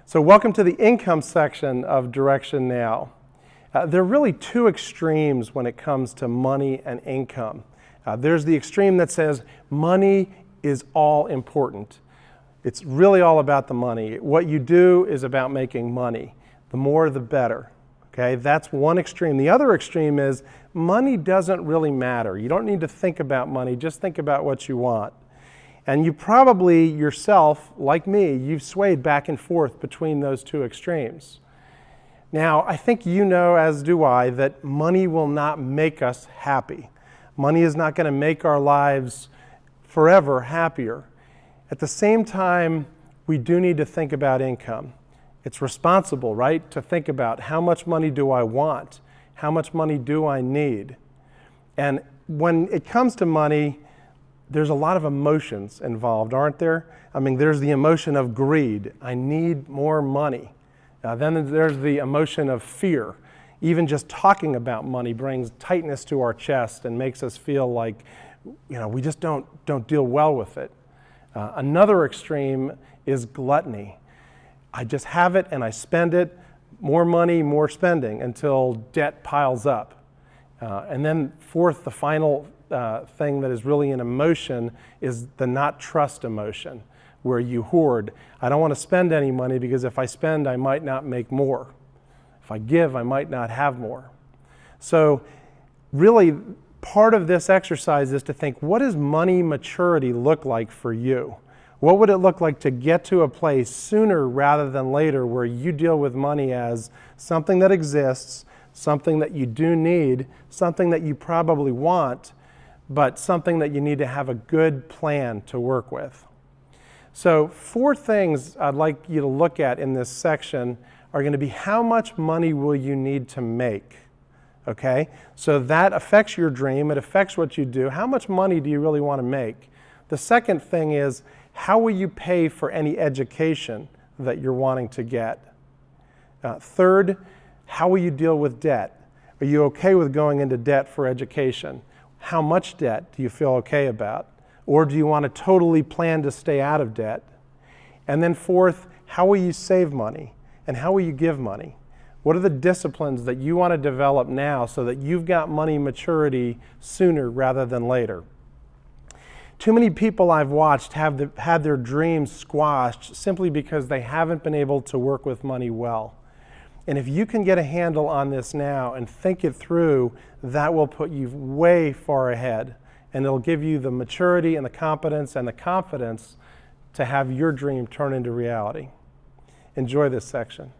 So welcome to the income section of DirectionNOW. There are really two extremes when it comes to money and income. There's the extreme that says money is all important. It's really all about the money. What you do is about making money. The more, the better. Okay, that's one extreme. The other extreme is money doesn't really matter. You don't need to think about money, just think about what you want. And you probably yourself, like me, you've swayed back and forth between those two extremes. Now, I think you know, as do I, that money will not make us happy. Money is not going to make our lives forever happier. At the same time, we do need to think about income. It's responsible, right, to think about how much money do I want? How much money do I need? And when it comes to money, there's a lot of emotions involved, aren't there? I mean, there's the emotion of greed. I need more money. Then there's the emotion of fear. Even just talking about money brings tightness to our chest and makes us feel like, we just don't deal well with it. Another extreme is gluttony. I just have it and I spend it, more money, more spending, until debt piles up. And then fourth, the final thing that is really an emotion is the not trust emotion, where you hoard. I don't want to spend any money because if I spend, I might not make more. If I give, I might not have more. So really, part of this exercise is to think, what does money maturity look like for you? What would it look like to get to a place sooner rather than later where you deal with money as something that exists, something that you do need, something that you probably want, but something that you need to have a good plan to work with? So 4 things I'd like you to look at in this section are going to be how much money will you need to make? Okay? So that affects your dream, it affects what you do. How much money do you really want to make? The second thing is, how will you pay for any education that you're wanting to get? Third, how will you deal with debt? Are you okay with going into debt for education? How much debt do you feel okay about? Or do you want to totally plan to stay out of debt? And then fourth, how will you save money? And how will you give money? What are the disciplines that you want to develop now so that you've got money maturity sooner rather than later? Too many people I've watched have had their dreams squashed simply because they haven't been able to work with money well. And if you can get a handle on this now and think it through, that will put you way far ahead. And it'll give you the maturity and the competence and the confidence to have your dream turn into reality. Enjoy this section.